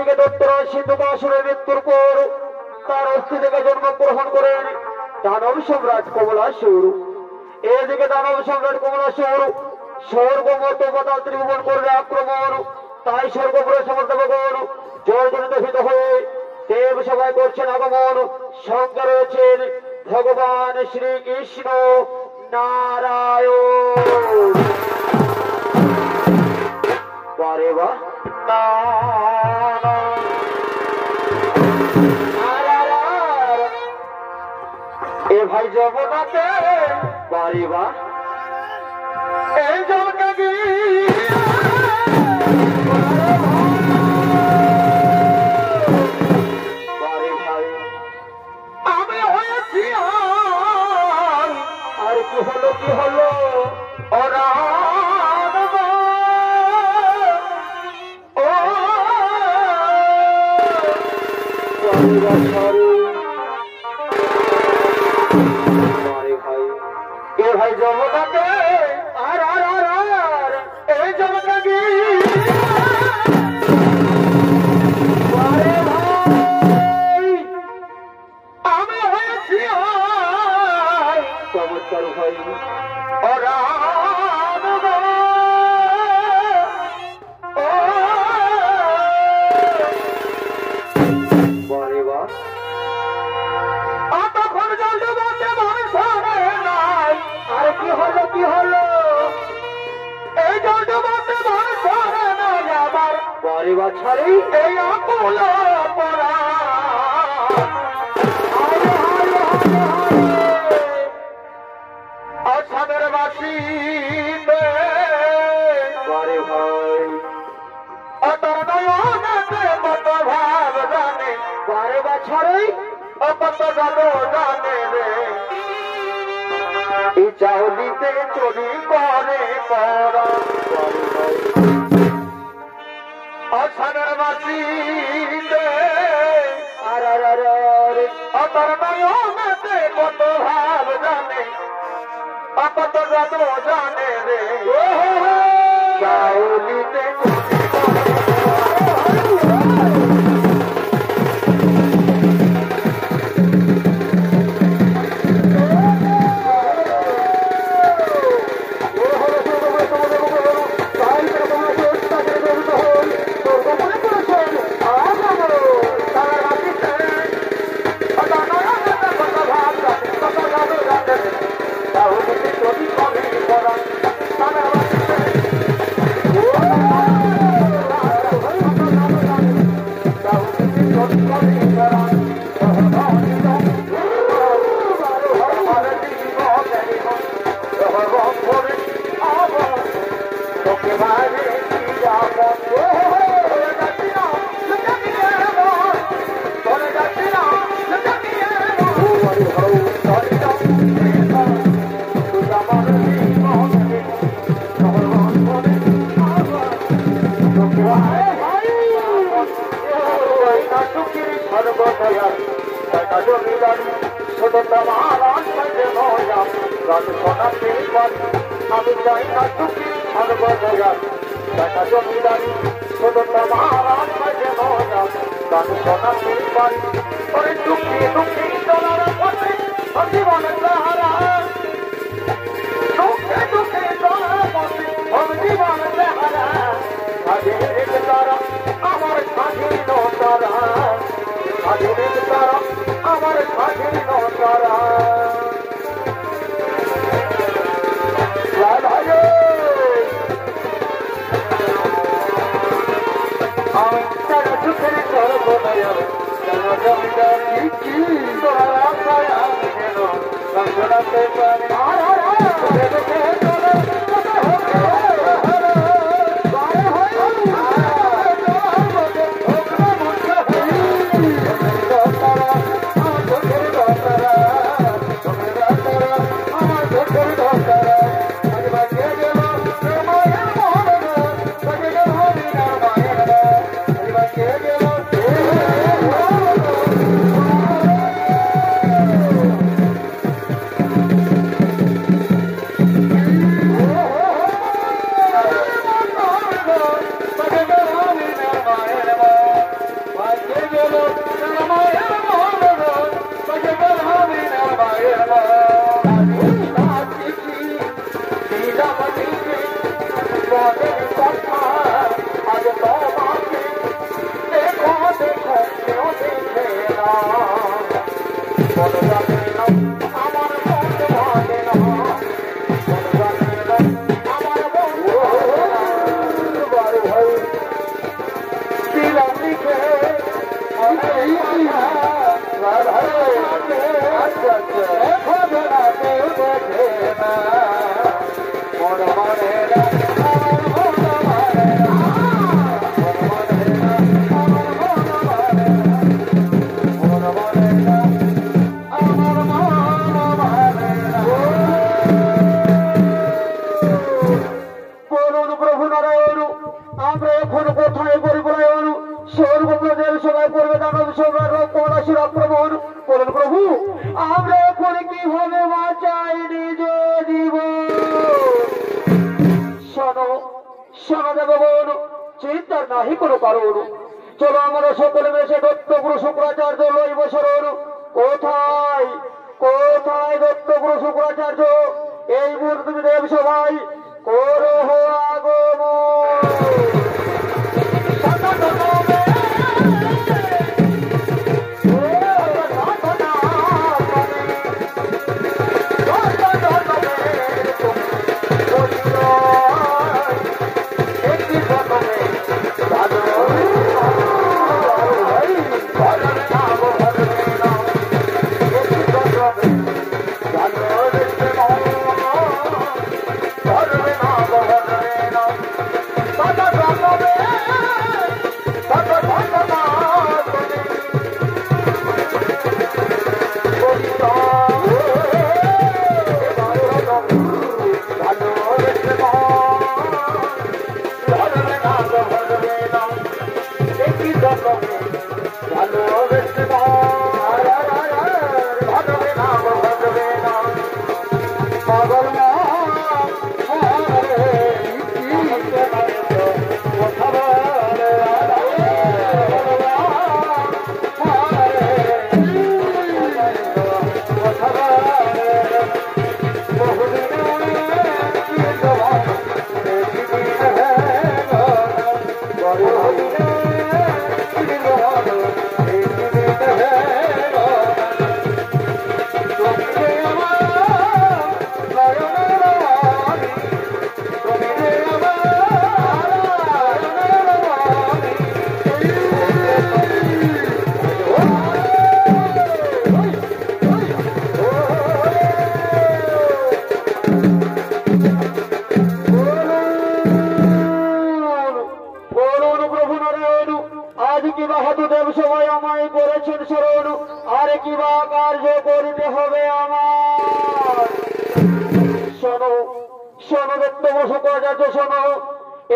অন্যদিকে দত্তরা সিদ্ধবাসুরের মৃত্যুর পর তার অস্থি থেকে জন্মগ্রহণ করেন দানব সম্রাট কমলাসুর। এদিকে দানব সম্রাট কমলাসুর স্বর্গমত পাতাল ত্রিভুবন করবে আক্রমণ। তাই স্বর্গপুরের সমস্ত ভগবান জর্জরিত ভীত হয়ে দেব সভায় করছেন আগমন। সঙ্গে রয়েছেন ভগবান শ্রীকৃষ্ণ নারায়ণ। বারে বাহ এ ভাই জগন্নাথে বারে বাহ এই জগতে বারে ভাই আমি হয়েছি আর কি হলো কি হলো ওরা ভাই জগতাকে আর আর আর আর এই জগতাকে আমি হয়েছি চমৎকার ভাই ওরা কি হলো এই জলটা আমার পরিবার ছাড়ি এই অপলা পড়া আসামের বাসি বারে ভাই অতর নয়নাতে কত ভাব জানে পরিবার ছাড়ি অপত জানে রে এই চাউলিতে চুরি করে করা আসামের বাসিতে আর অতর নয়নাতে কত ভাব জানে অপত জানে রে চাউলিতে আমি চাই না সুখী সর্বদয়াল দেখা জমিদারি শুধু তোমার মাঝে নয়া গান শোনাতে পারি ওরে দুঃখী দুঃখী চলার পথে জীবন সাহারা দুঃখে দুঃখে চলার পথে জীবন সাহারা স্বাধীন তারা আমার স্বাধীন তারা স্বাধীন তারা আমার স্বাধীন তারা আমরা এখন কিভাবে বাঁচাই নিজ জীবন? শোনো শোনো দেবগণ, চিন্তার নাহি কোনো কারণ। চলো আমরা সকলে মিশে দত্তগুরু শুক্রাচার্য লইব শরণ। কোথায় কোথায় দত্তগুরু শুক্রাচার্য? এই মুহূর্তে তুমি দেব সবাই করো আগমন।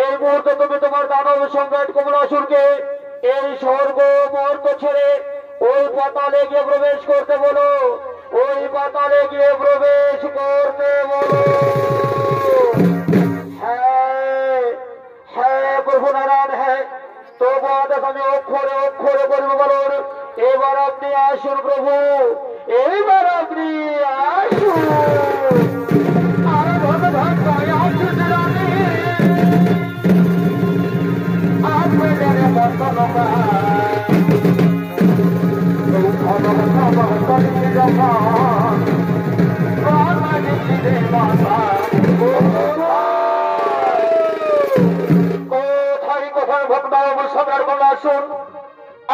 এই মুহূর্তে তুমি তোমার দানব সম্রাট কমলাসুরকে এই স্বর্গ মর্ত ছেড়ে ওই পাতালে গিয়ে প্রবেশ করতে বলো। ওই পাতালে গিয়ে প্রবেশ করতে বলো। হ্যাঁ হ্যাঁ প্রভু নারায়ণ, হ্যাঁ তোমার আমি অক্ষরে অক্ষরে করবো বলুন। এবার আপনি আসুন প্রভু, এইবার আপনি আসুন।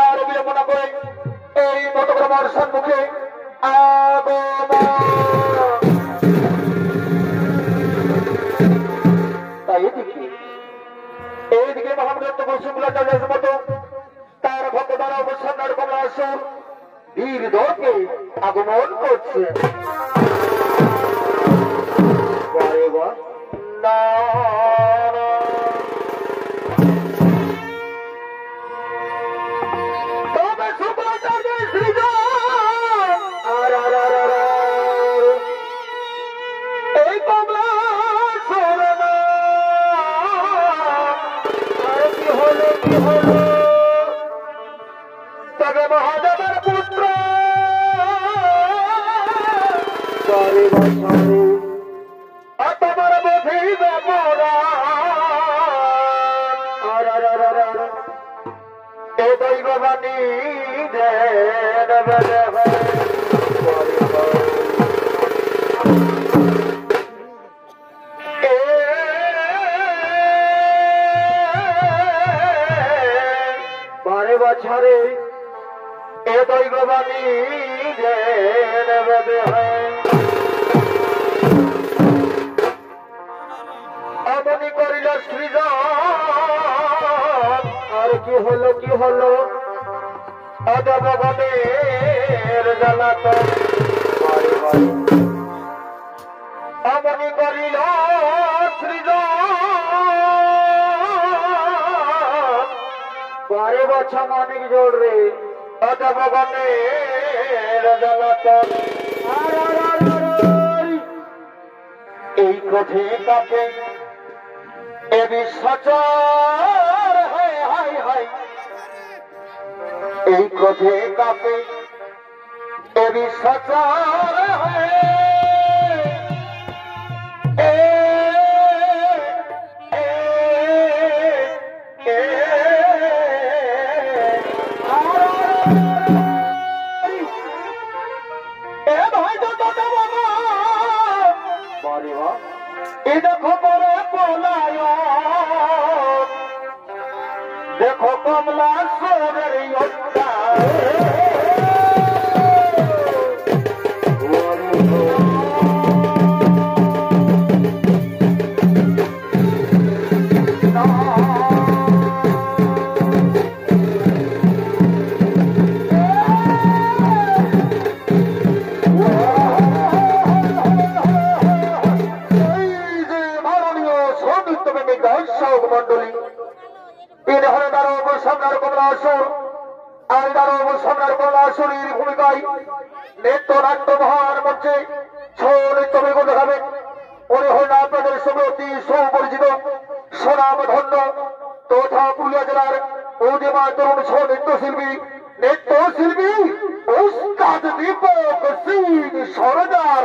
আর বিলম্বনা করে এই মতক্রমার সম্মুখে এইদিকে মহামৃত বসুগুলাচার্যের মতো তার ভক্ত দ্বারা অবসন্নার কমলাসুর বীর দলকে আগমন করছে। না তবে মহাদেবের পুত্র তোমার বুঝিবে এ দৈববাণী বারে বছরে এ দৈববাণী অমনি করিল সৃজন। আর কি হলো কি হলো? অদেবগণের জ্বালাতন অমনি করিল সৃজন। বারে বছর মানিক জোড় রে অদেবগণের জ্বালাতন। এই ক্রোধে কাপে এ বিশ্বাচার, হায় হায় হায়, এই ক্রোধে কাপে এ বিশ্বাচার, হায় দেখো কমলা সোরের যোদ্ধা, মন্ডলী তিনি হলেন দারুণ সম্রাট কমলাসুর। আর দারুণ সম্রাট কমলাসুরের ভূমিকায় নৃত্য নাট্য মহান মঞ্চে ছৌ নৃত্য বেগুন দেখাবেন। উনি হলেন আপনাদের সঙ্গে অতি সুপরিচিত সুনাম ধন্য তথা পুরুলিয়া জেলার উদীয়মান তরুণ ছৌ নৃত্যশিল্পী উস্তাদ দীপক সিং সরদার।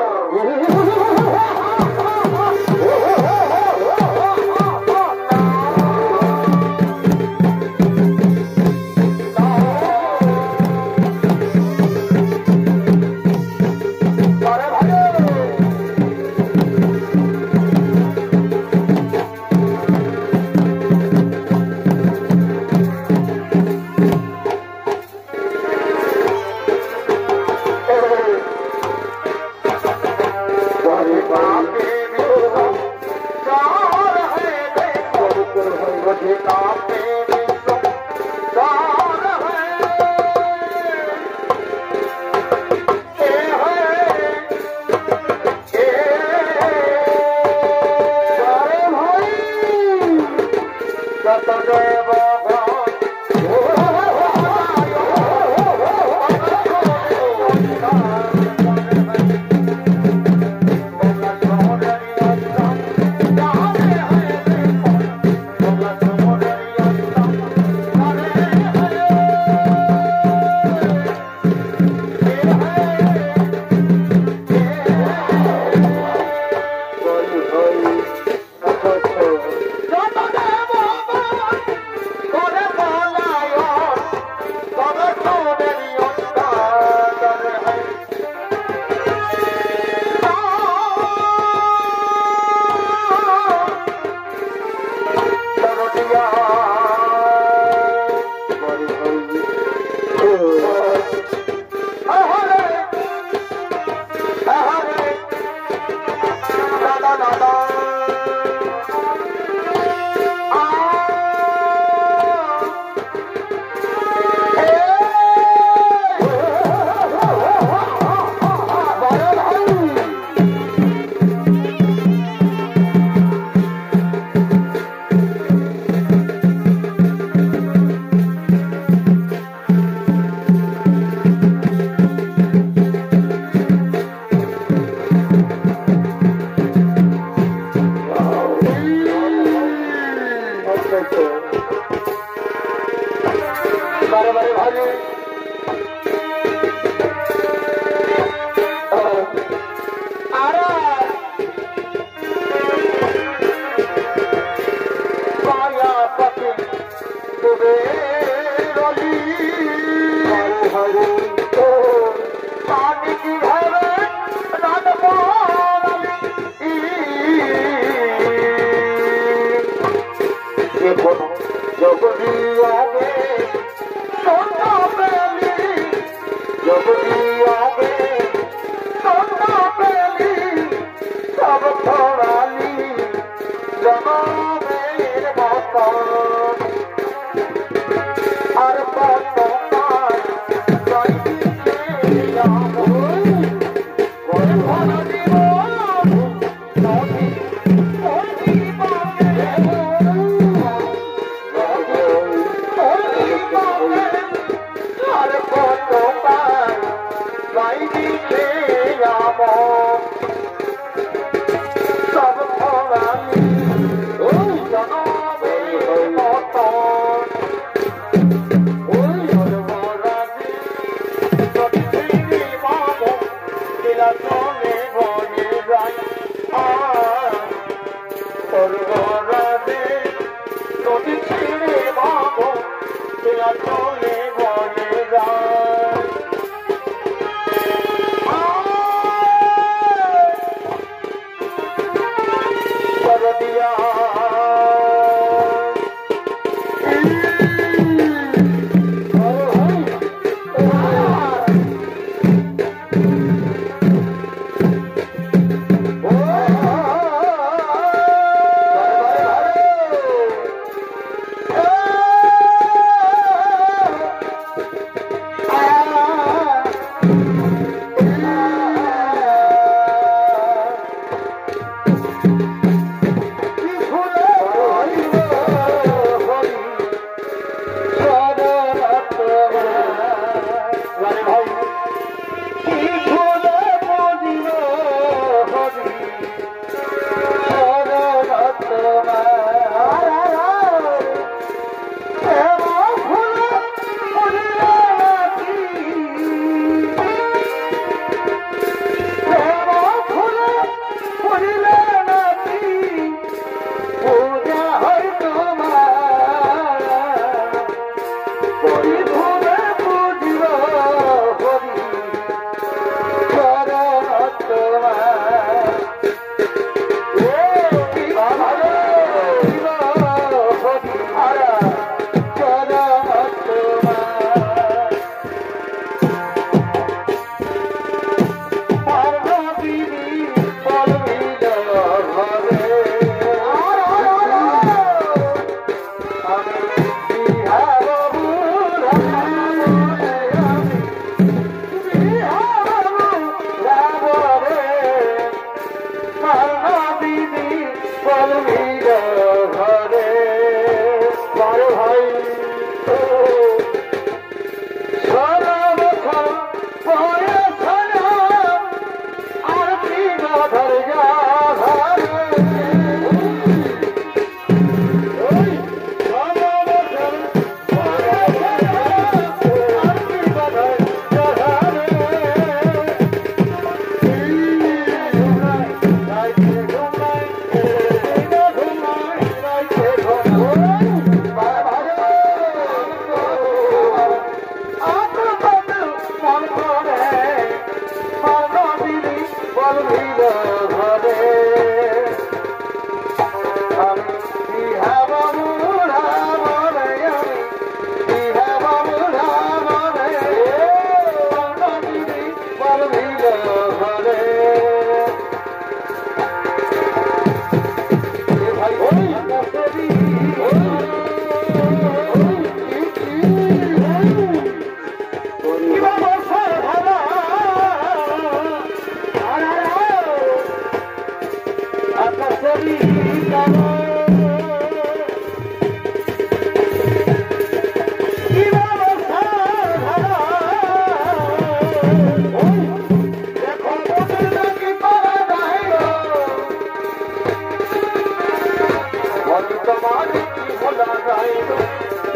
আমি তোমার কি ভোলা যায় গো,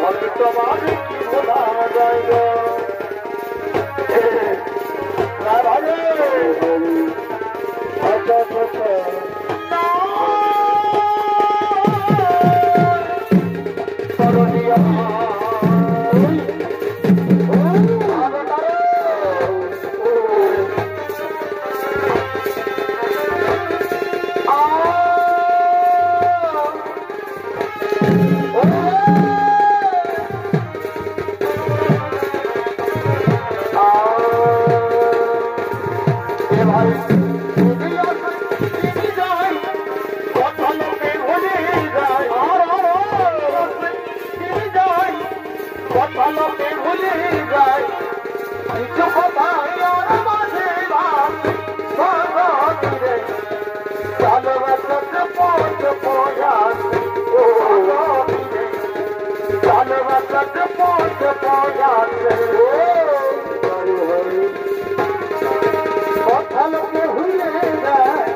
আমি তোমার কি ভোলা যায় গো। আচ্ছা আচ্ছা করণীয় ভালোকে ভুলে যায় কিছু কথাই আর মাঝে ভাবে ভালোবাসাতে পথ পয়াস ভালোবাসাতে পথ পয়াস কথা লোকে ভুলে যায়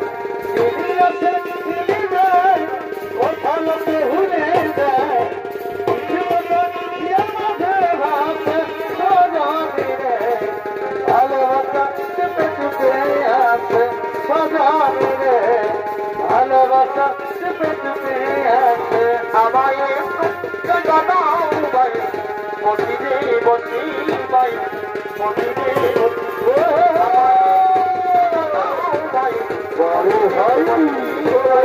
কথা লোকে ভুলে যায় ভালোবাসা চুপে চুপে আছে আমায় জানাও ভাই মন্দিরে বসি ভাই মন্দিরে ভাই বড় ভাই মন্দিরে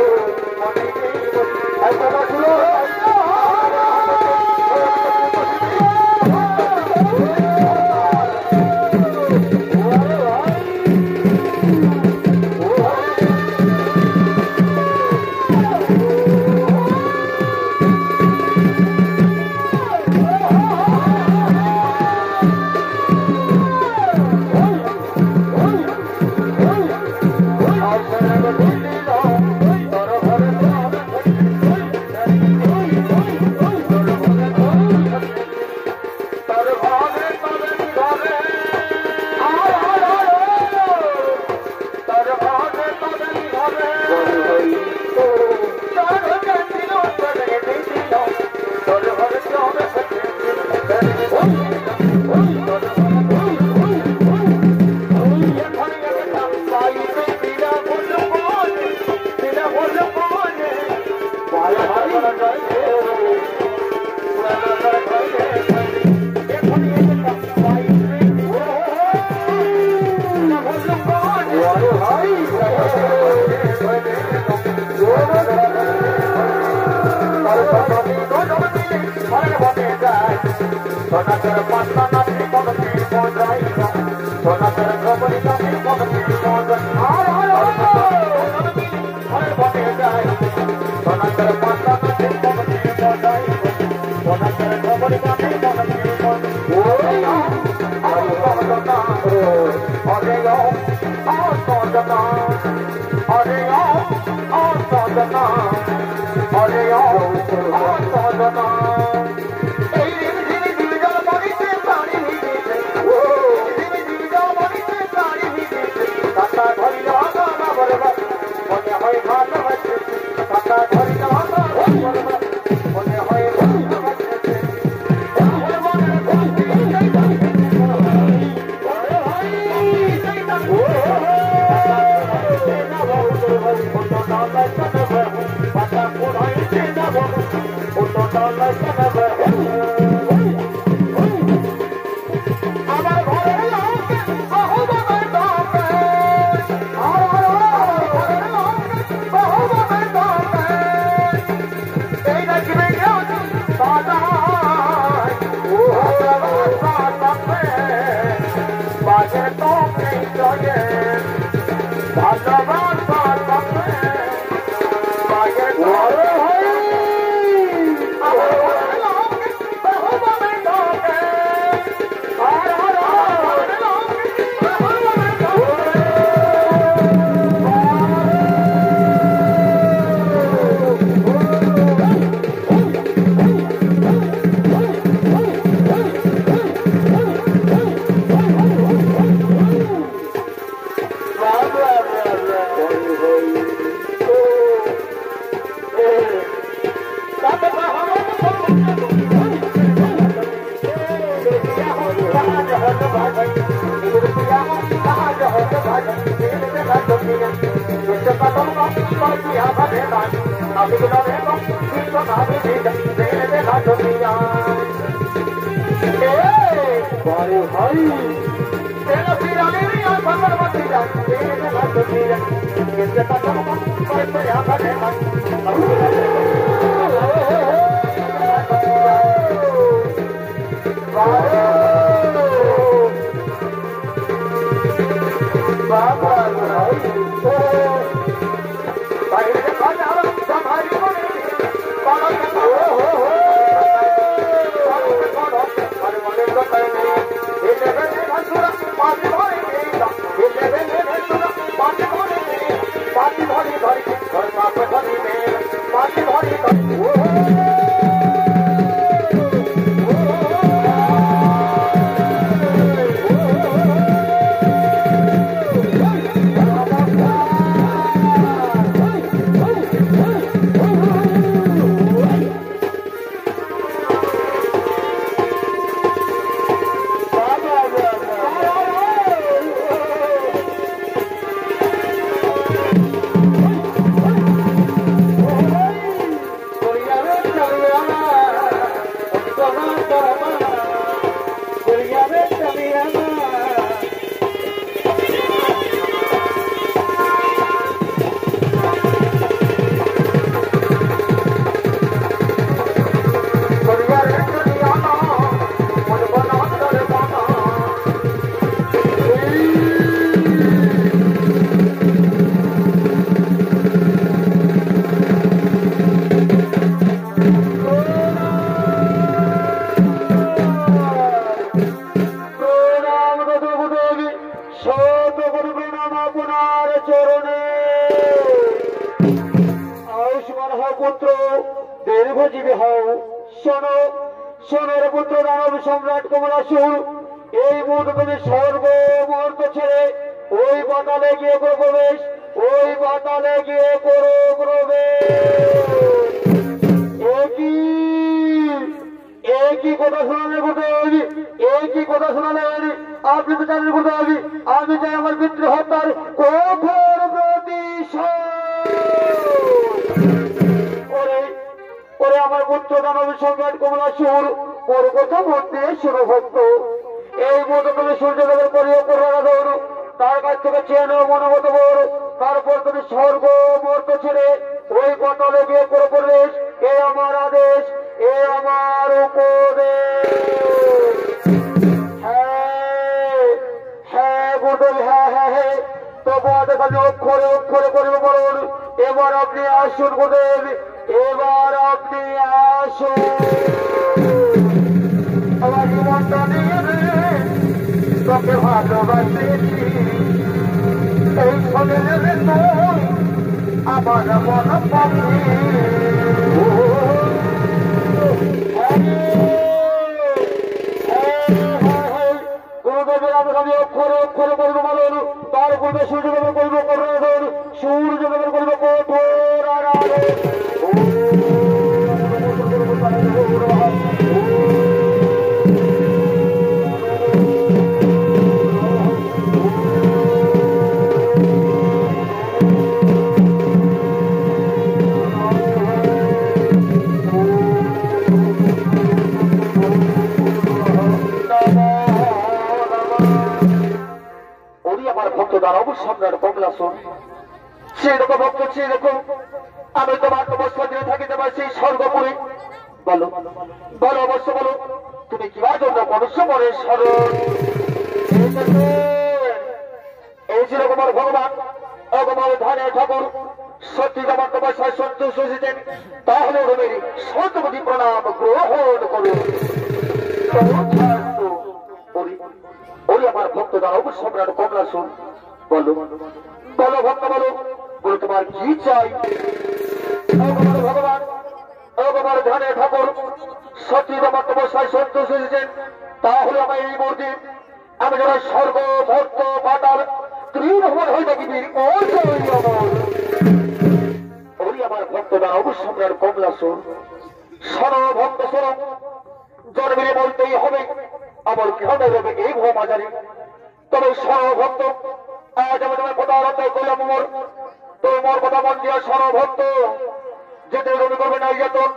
যেদিন তুমি করবে নারী যাতন,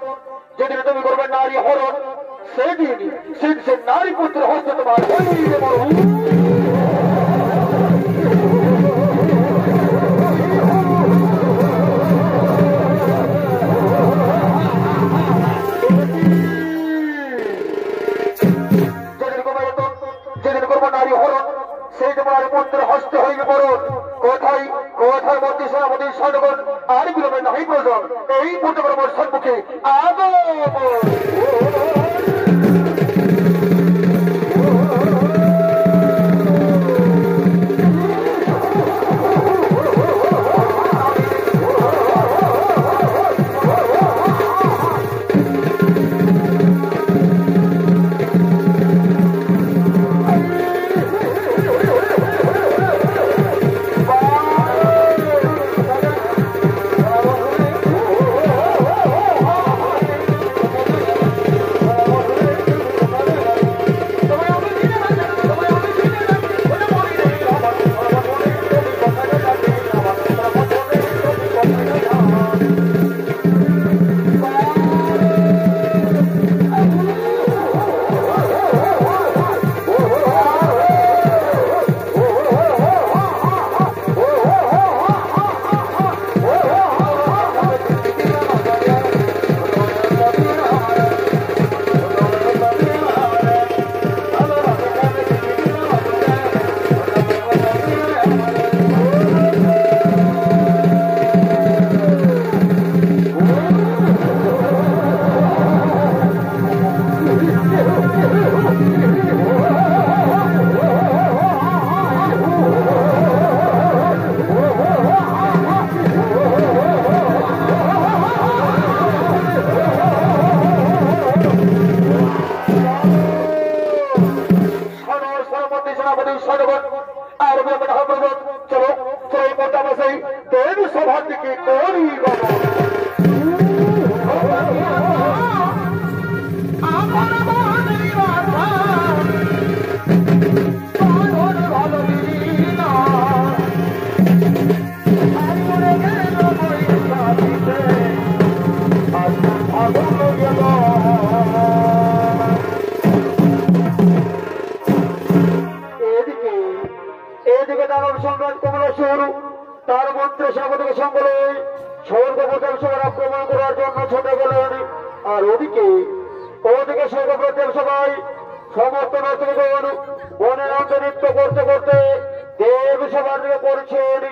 যেদিন তুমি করবে নারী হরণ, সেদিন সে নারী পুত্রের হস্তে তোমার হইবে মরণ। যেদিন করবো নারী হরণ, সেই তোমার পুত্রের হস্তে হইবে মরণ। কোথায় কোথায় মন্ত্রী সেনাপতি সৈন্যগণ আর বিলম্বে নাই প্রয়োজন, এই পুত্রকর্মের সম্মুখে আগমন। তার মন্ত্রে স্বাগতকে সঙ্গে স্বর্গ প্রতিষ্ঠান আক্রমণ করার জন্য ছুটে গেলেন। আর ওদিকে স্বর্গ প্রতিষ্ঠান সমস্ত নর্তকগণ বনের অন্তে নৃত্য করতে করতে দেব সভার দিকে করছেন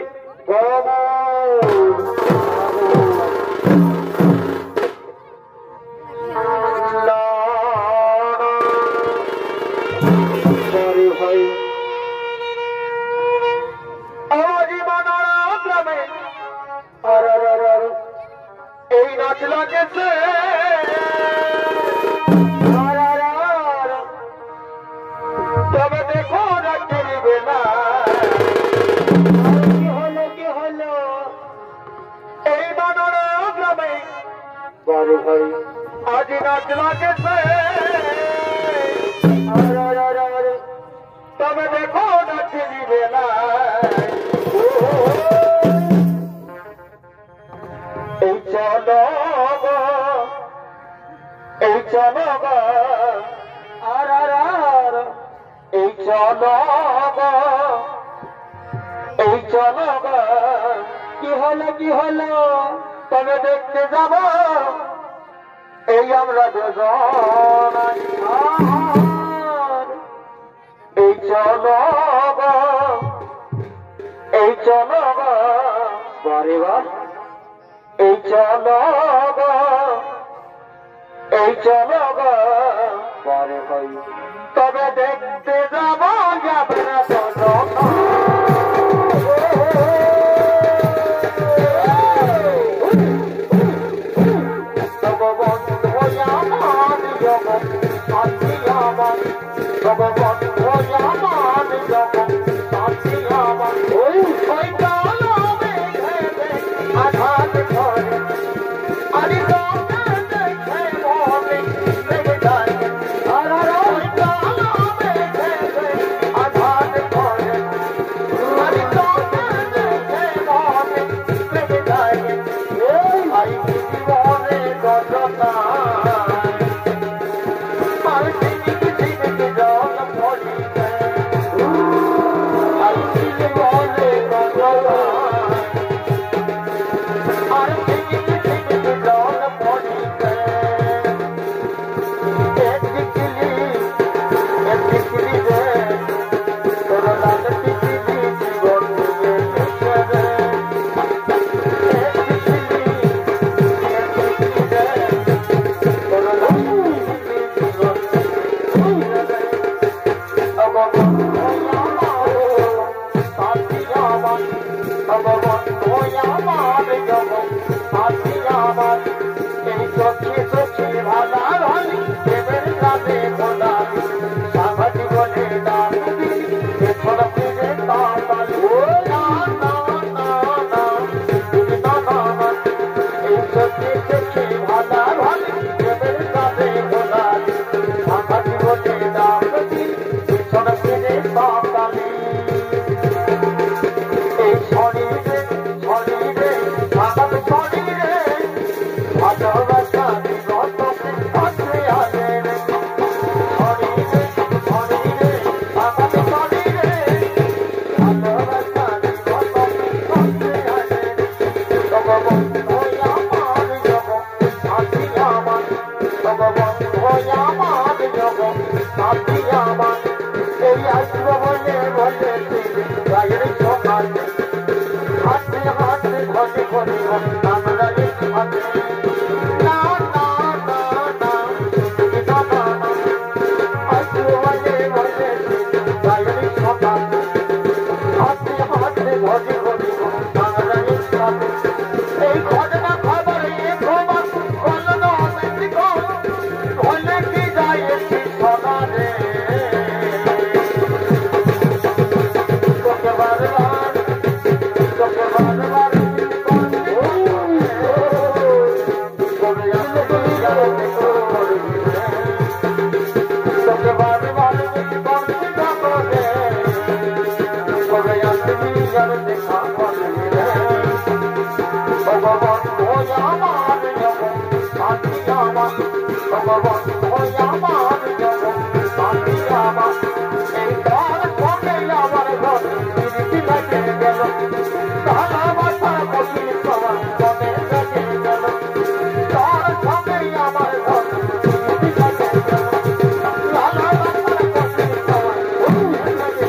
ভাই এই নাচ লাগেছে তবে দেখো রাখতে দিবে না। কি হলো এই বানানো গ্রামে বারো ভাই আজ নাচ লাগেছে তবে দেখো রাখতে দিবে না। এই চলো এই চলো আর এই চলো এই চলো কি হলো তবে দেখতে যাব এই আমরা দুজন। এই চলো এই চলো বারে বার এই চলো এই চলো পরে হই তবে দেখতে যাব যাবে না I যাব আপনি আমার এই আসবো বলে বলে গায়ের সকাল হাতে হাতে ঘটে ঘটে আমরা হাতে না না না না না না আসবো বলে বলে গায়ের সকাল হাতে হাতে ঘটে ঘটে আমরা হাতে এই ঘটনা খবর এ খবর বলল বলে কি যায় সকালে তোকে বারবার তোকে বারবার তোকে বারবার দেখা করে ভগবান ভোজা আমার যাব শান্তি আমার ভগবান ভোজা আমার যাব শান্তি আমার এই ঘর সঙ্গে আমার ঘর ফিরতি লাগে গেল ভালোবাসা কঠিন সবার মনে লাগে গেল ঘর সঙ্গে আমার ঘর ফিরতি লাগে গেল ভালোবাসা কঠিন সবার মনে লাগে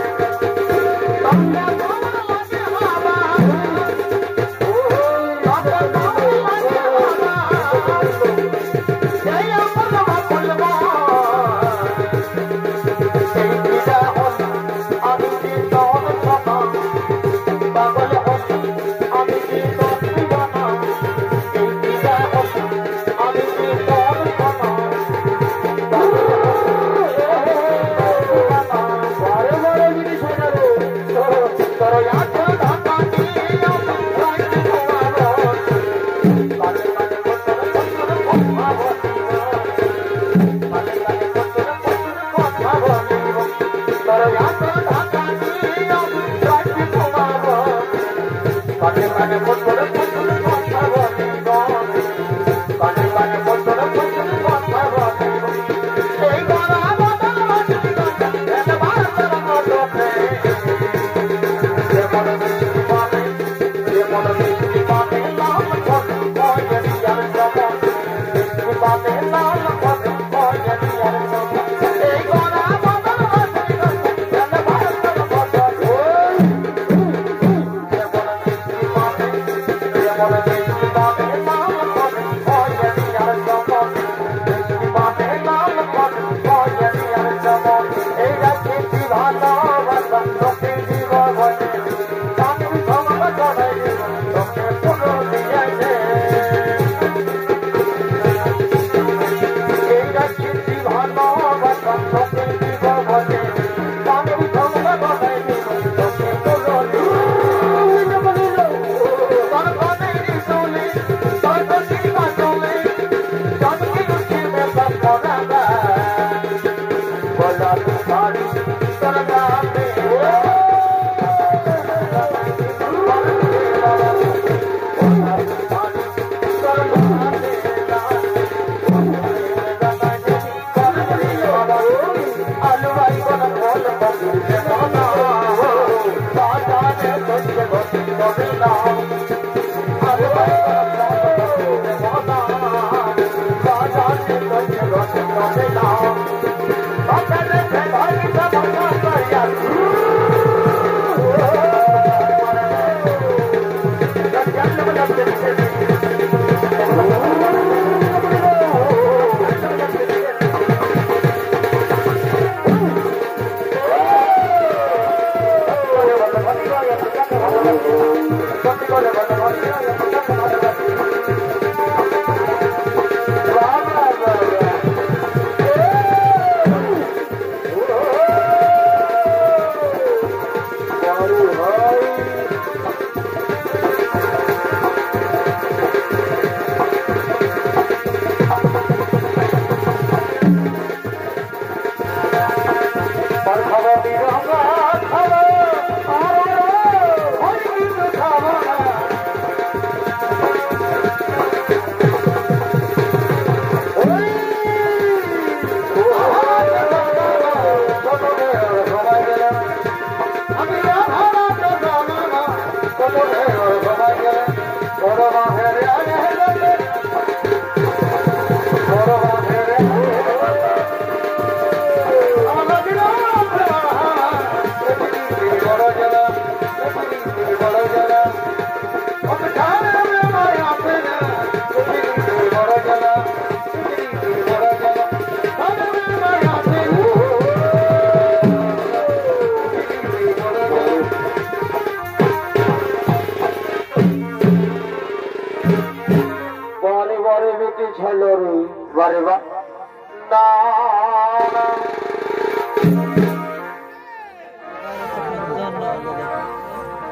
না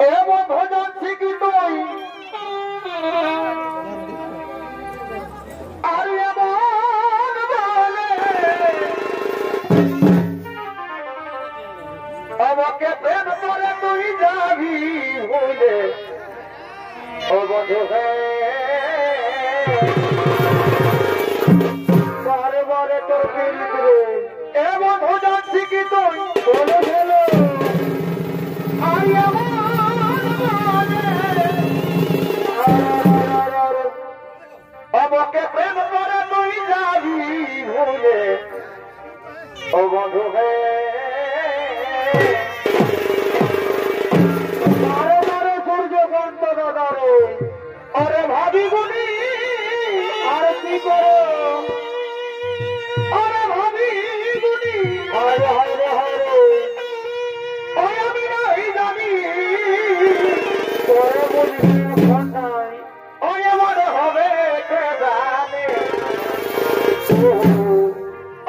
এমন ভজন শিখি তুই আর এমন বলে আমাকে প্রেম করে তুই যাবি হইলে ও বন্ধু হে বারে বারে তোর পীড়িত রে এমন ভজন শিখি তুই বলে গেল আর এমন আমাকে প্রেম করে তুই যাবি ভুলে ও বন্ধু হে বারে বারে সূর্যকান্ত দাদারে আরে ভাবি গুনি আর কি করো আরে ভাবি গুনি আরে হায়রে হায়রে ওই আমি নাই জানি তোরে বলি ঘন্টায় ওই এমন হবে কে জানে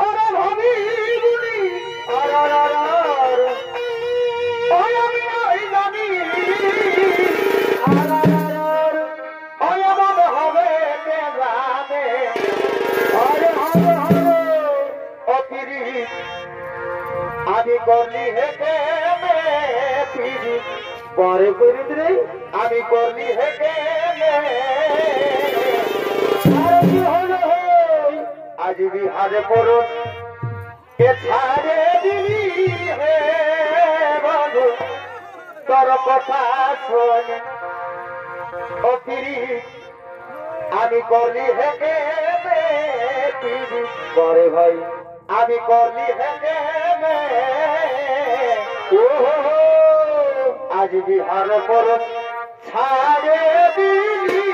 আরে ভাবি গুনি ওই আমি নাই জানি ওই এমন হবে কে জানে আরে হারে হারে ও পিরি আমি করলি হেকে পিরি পরে করিত রে আমি করলি হেকে কি হলো আজ বিহারে পড়ো কে ছাড়ে দিলি হে বন্ধু তোর কথা শোনে ও পিরি আমি করলি হেকে পিরি পরে ভাই আমি করলি হেকে আজ বিহার পর ছাড়ে দিলি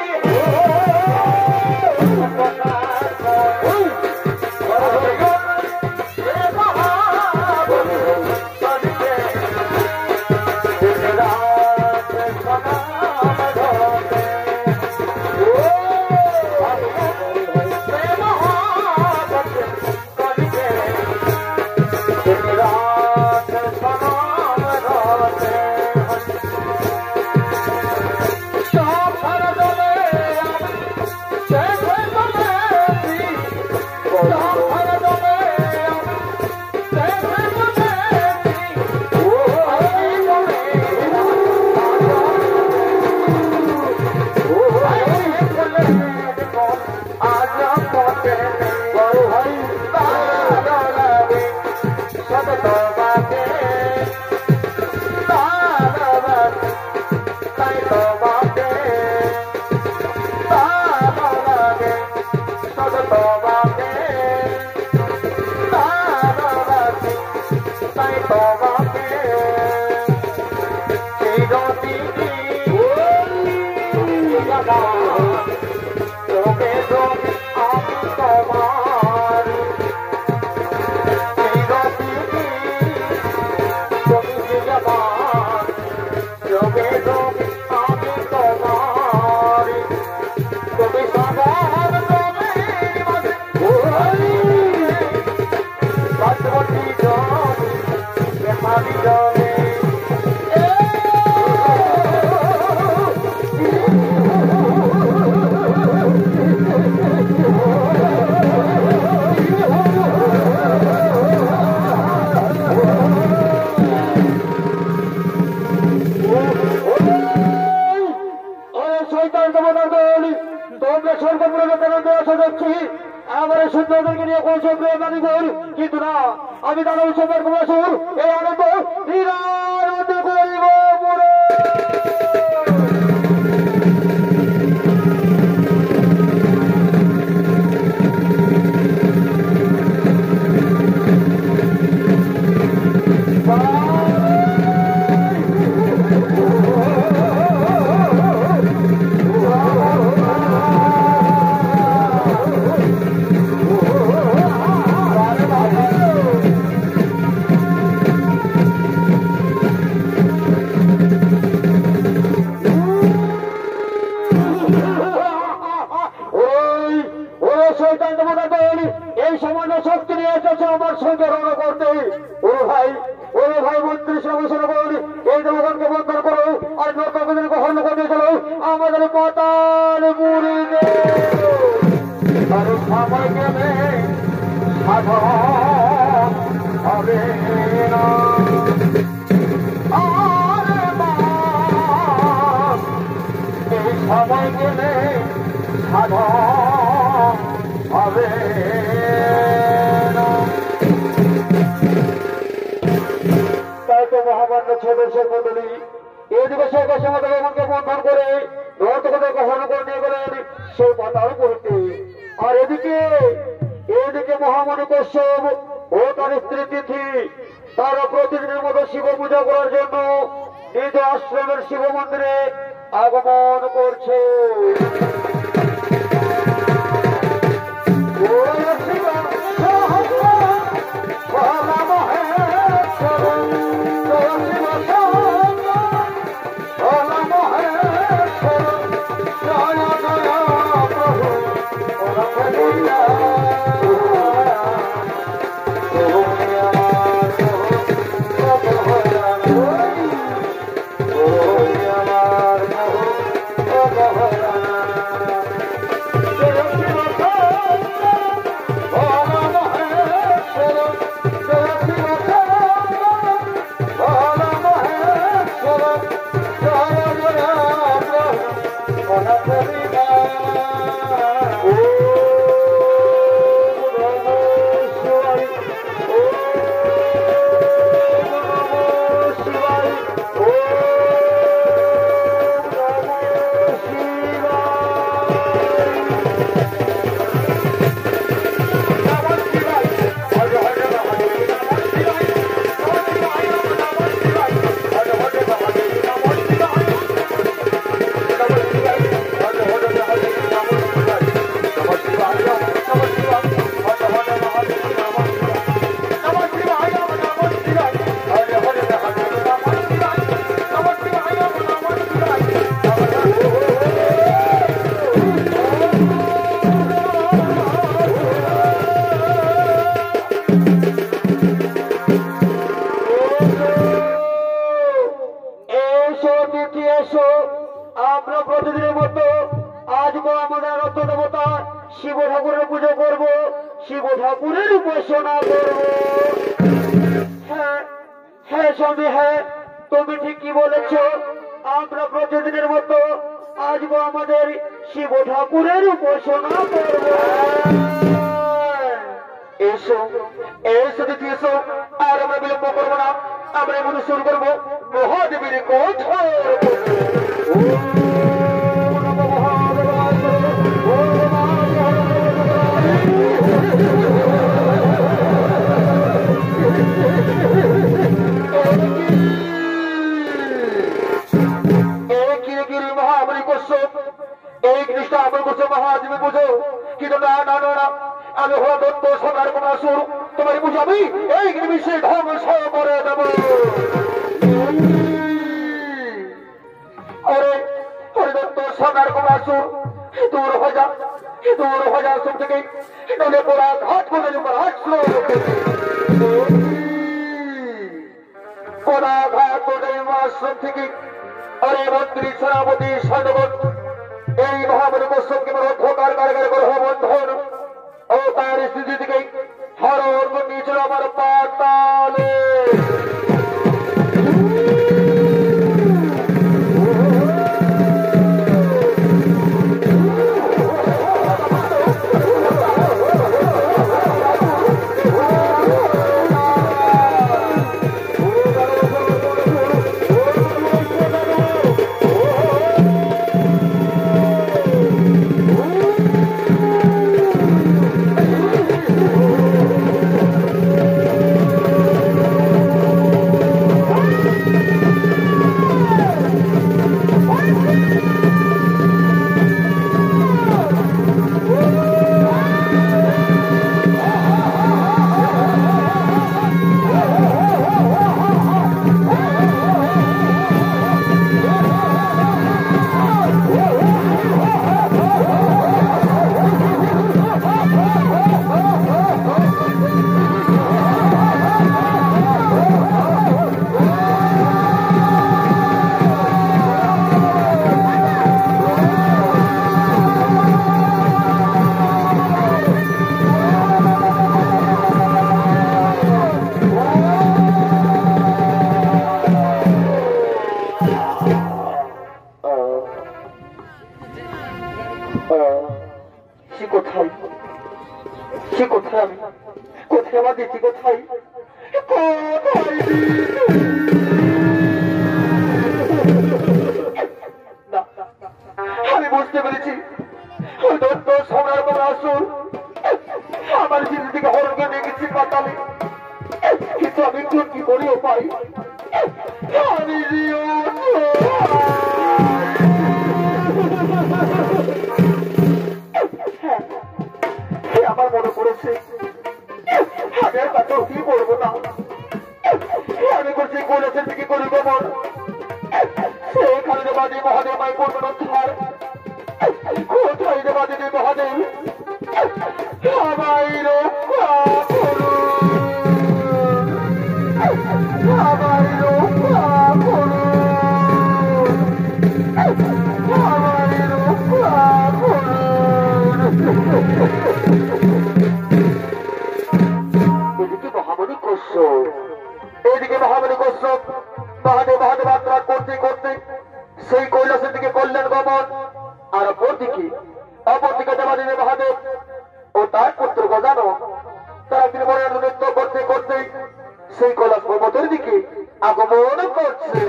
কিন্তু না আমি দানব সম্রাট কমলাসুর এই আনন্দ নিরানন্দ করিব পুরে মহামান্য শক্তি নিয়ে এসেছে আমার সঙ্গে রওনা করতে। ওরে ভাই মন্ত্রী সমালোচনা করুন, এই জনগণকে বন্ধন করো আর নৌকাকে হরণ করে চলো আমাদের পাতাল মুড়ি আর সময় গেলে সাধন হবে না। এই সময় গেলে সাধন হবে না। তাই তো মহামান্য সদস্য মন্ডলী এদিকে সরকার সমাজকে বন্ধন করে নর্তকদেরকে হরণ করে নিয়ে গেলেন সেই পাতাল করতে। আর এদিকে মহামণি কশ্যপ ও তার স্ত্রী তিথি তারা প্রতিদিনের মতো শিব পূজা করার জন্য নিজ আশ্রমের শিব মন্দিরে আগমন করছে। আমরা প্রতিদিনের মতো আজকে আমাদের রথ দেবতা শিব ঠাকুরের পুজো করব, শিব ঠাকুরের উপাসনা করব। হ্যাঁ স্বামী, হ্যাঁ তুমি ঠিকই বলেছ, আমরা প্রতিদিনের মতো আজকে আমাদের শিব ঠাকুরের উপাসনা করব। এসো এসো দিদি এসো, আর আমরা বিলম্ব করবো না, আমরা এমন শুরু করবো মহাদেবীর কথা। মহাবলী কশ্যপ এই জিনিসটা আমার করছে মহাদেবী পুজো, কিন্তু না না না না, আমি হলো দত্ত সরকার কুমার সুর, তোমার পুজো আমি এই নিমিষে ধ্বংস করে দেব। আরে আরে দত্ত সরকার কুমার সুর দূর হয়ে যা সব থেকে নলে পোড়া ঘাট করে আসলো পোড়া ঘাট করে আশ্রম থেকে। আরে মন্ত্রী সেনাপতি সৈন্যগণ এই মহাবলী কশ্যপকে অন্ধকার কারাগারে করে বন্ধন ও তার স্থিতি থেকে হরণ করে নিয়েছিল আমার পাতালে। সেবা দিচ্ছি কোথায় কোথায় আমি বুঝতে পেরেছি দত্ত সোনার কোন আসুন আমার জিনিস থেকে হরকে দেখেছি পাতালে কিন্তু আমি কি করিও পাই আমি আমার মনে পড়েছে আগের কাছেও কি করবো না আমি করছি করেছেন কি করি গোবর সেখানে বাদী মহাদেব মাই করবেন উদ্ধার কোথায় বাদী মহাদেব আমায় রক্ষা করুন আমায় রক্ষা করুন আমায় রক্ষা করুন এদিকে মহামণি কশ্যপ এদিকে মহামণি কশ্যপ মহাদেব মহাদেব যাত্রা করতে করতে সেই কৈলাসের দিকে কল্যাণ গমন আর অপরদিকে দেবাদিনী মহাদেব ও তার পুত্র গজানন তারা ত্রিপুরার নৃত্য করতে করতে সেই কৈলাস পর্বতের দিকে আগমন করছে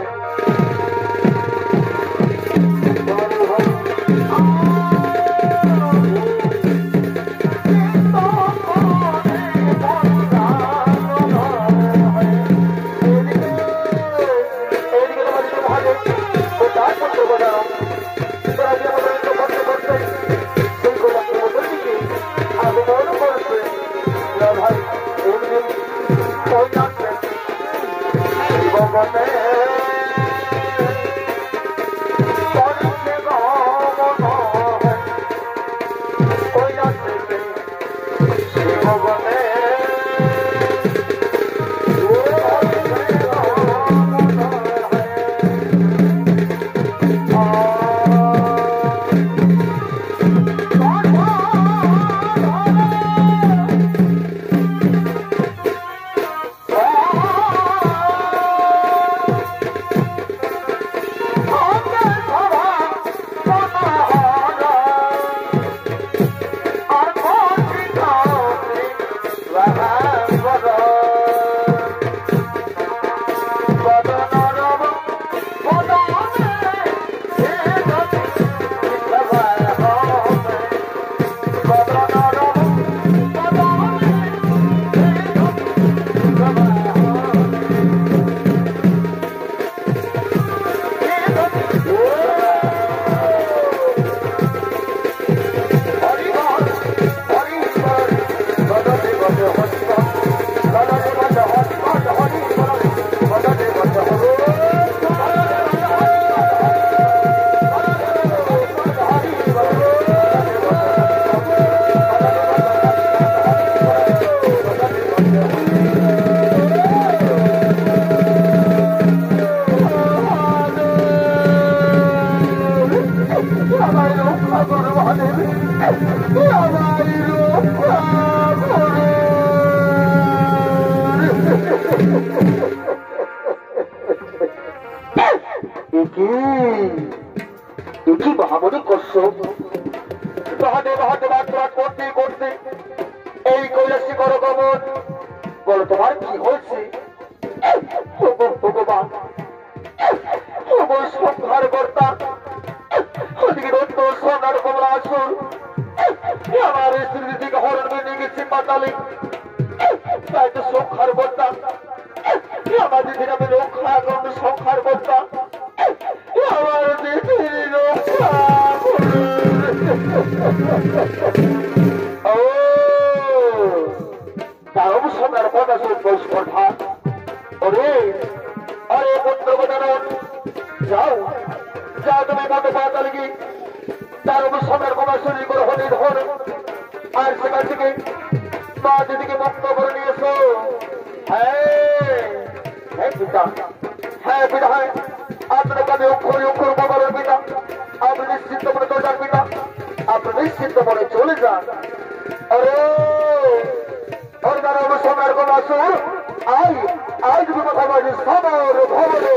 মহামণি কশ্যপ মহাদেব মহাদেব যাত্রা করতে করতে এই কৈলাসী করো গমন বলো তোমার কি হয়েছে ভগবান সংহার কর্তা ওদিকে দত্ত সোনার কমলা আসুন আমার স্ত্রী দিকে হরণ নিয়ে গেছি পাতালে তাই তো সংহার কর্তা আমার দিদির আমি রক্ষা করবো সংহার কর্তা আমার দিদির রক্ষা ও তারও সোনার কথা শুনবো স্পর্ধা ওরে আরে পুত্র গজানন যাও যাও তুমি মতো পাতালে গিয়ে তার সোনার কথা শুনি করে হলে ধর আর সেখান থেকে মা দিদিকে মুক্ত করে নিয়েছো হ্যাঁ পিতা হ্যাঁ পিতা হ্যাঁ আপনার কাছে অক্ষরে অক্ষর বদলের পিতা আপনি নিশ্চিন্ত মনে চলে যান পিতা আপনি নিশ্চিন্ত মনে চলে যান আরে তারা সোনার কথা শুন আই তুমি কথা বলছি সবার ভবনে